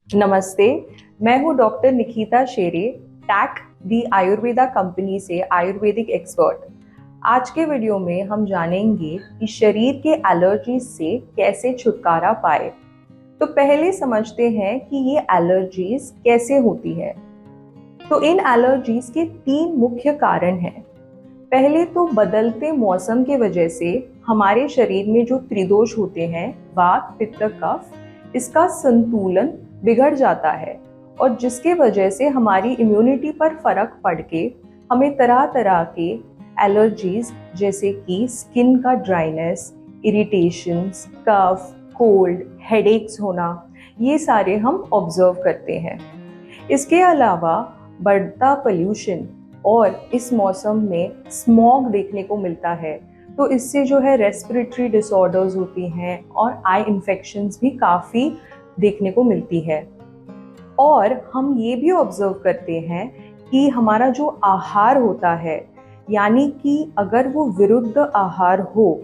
नमस्ते। मैं हूँ डॉक्टर निकिता शेरे, टैक दी आयुर्वेदा कंपनी से आयुर्वेदिक एक्सपर्ट। आज के वीडियो में हम जानेंगे कि शरीर के एलर्जीज से कैसे छुटकारा पाए। तो पहले समझते हैं कि ये एलर्जीज कैसे होती है। तो इन एलर्जीज के 3 मुख्य कारण हैं। पहले तो बदलते मौसम के वजह से हमारे शरीर में जो त्रिदोष होते हैं, वात, पित्त, कफ, इसका संतुलन बिगड़ जाता है और जिसके वजह से हमारी इम्यूनिटी पर फर्क पड़ के हमें तरह तरह के एलर्जीज जैसे कि स्किन का ड्राइनेस, इरिटेशंस, कफ, कोल्ड, हेडेक्स होना, ये सारे हम ऑब्जर्व करते हैं। इसके अलावा बढ़ता पोल्यूशन और इस मौसम में स्मॉग देखने को मिलता है, तो इससे जो है रेस्पिरेटरी डिसऑर्डर्स होती हैं और आई इन्फेक्शंस भी काफ़ी देखने को मिलती है। और हम ये भी ऑब्जर्व करते हैं कि हमारा जो आहार होता है, यानी कि अगर वो विरुद्ध आहार हो,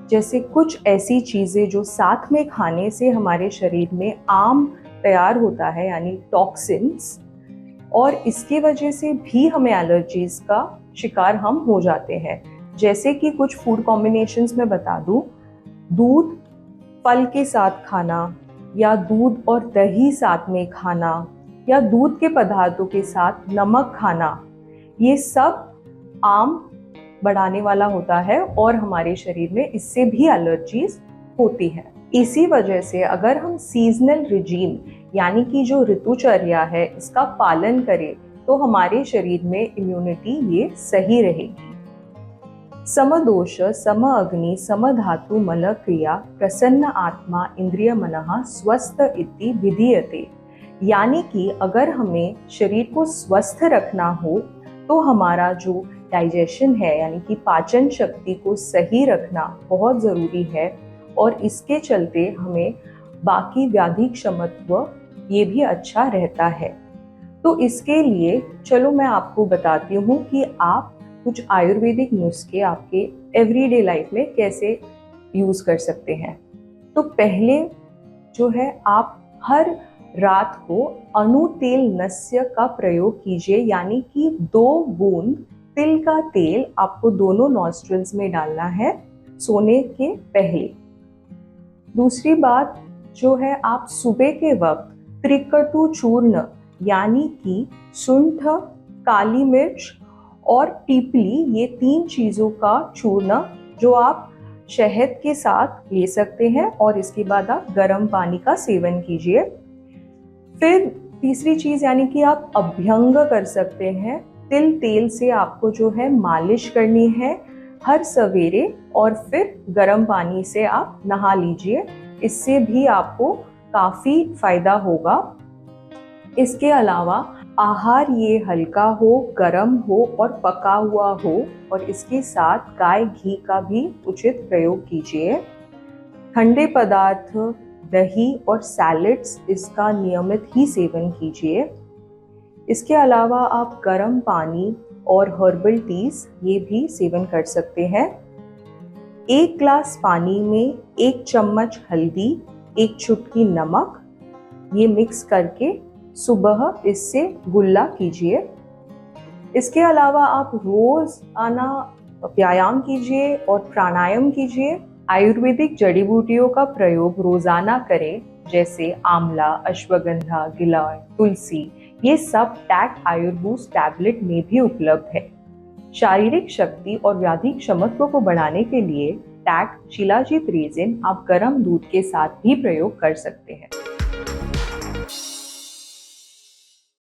जैसे कुछ ऐसी चीज़ें जो साथ में खाने से हमारे शरीर में आम तैयार होता है, यानी टॉक्सिन्स, और इसकी वजह से भी हमें एलर्जीज का शिकार हम हो जाते हैं। जैसे कि कुछ फूड कॉम्बिनेशंस में बता दूं, दूध फल के साथ खाना, या दूध और दही साथ में खाना, या दूध के पदार्थों के साथ नमक खाना, ये सब आम बढ़ाने वाला होता है और हमारे शरीर में इससे भी एलर्जीज होती है। इसी वजह से अगर हम सीजनल रिजीम यानी कि जो ऋतुचर्या है इसका पालन करें तो हमारे शरीर में इम्यूनिटी ये सही रहेगी। समदोष सम अग्नि सम धातु मल क्रिया प्रसन्न आत्मा इंद्रिय मनः स्वस्थ इति विधीयते। यानी कि अगर हमें शरीर को स्वस्थ रखना हो तो हमारा जो डाइजेशन है, यानी कि पाचन शक्ति को सही रखना बहुत ज़रूरी है और इसके चलते हमें बाकी व्याधि क्षमत्व ये भी अच्छा रहता है। तो इसके लिए चलो मैं आपको बताती हूँ कि आप कुछ आयुर्वेदिक नुस्खे आपके एवरीडे लाइफ में कैसे यूज़ कर सकते हैं। तो पहले जो है, आप हर रात को अनुतेल नस्य का प्रयोग कीजिए, यानी कि 2 बूंद तिल का तेल आपको दोनों नॉस्ट्रिल्स में डालना है सोने के पहले। दूसरी बात जो है, आप सुबह के वक्त त्रिकटु चूर्ण यानी कि सुंठ, काली मिर्च और पीपली, ये 3 चीज़ों का चूर्ण जो आप शहद के साथ ले सकते हैं और इसके बाद आप गर्म पानी का सेवन कीजिए। फिर तीसरी चीज़ यानी कि आप अभ्यंग कर सकते हैं। तिल तेल से आपको जो है मालिश करनी है हर सवेरे और फिर गर्म पानी से आप नहा लीजिए, इससे भी आपको काफ़ी फायदा होगा। इसके अलावा आहार ये हल्का हो, गर्म हो और पका हुआ हो और इसके साथ गाय घी का भी उचित प्रयोग कीजिए। ठंडे पदार्थ, दही और सैलेड्स, इसका नियमित ही सेवन कीजिए। इसके अलावा आप गर्म पानी और हर्बल टीज ये भी सेवन कर सकते हैं। 1 ग्लास पानी में 1 चम्मच हल्दी, 1 चुटकी नमक, ये मिक्स करके सुबह इससे गुल्ला कीजिए। इसके अलावा आप रोजाना व्यायाम कीजिए और प्राणायाम कीजिए। आयुर्वेदिक जड़ी बूटियों का प्रयोग रोजाना करें, जैसे आंवला, अश्वगंधा, गिलोय, तुलसी, ये सब टैक आयुर्बूस्ट टैबलेट में भी उपलब्ध है। शारीरिक शक्ति और व्याधि क्षमत्व को बढ़ाने के लिए टैक शिलाजीत रेजिन आप गर्म दूध के साथ भी प्रयोग कर सकते हैं।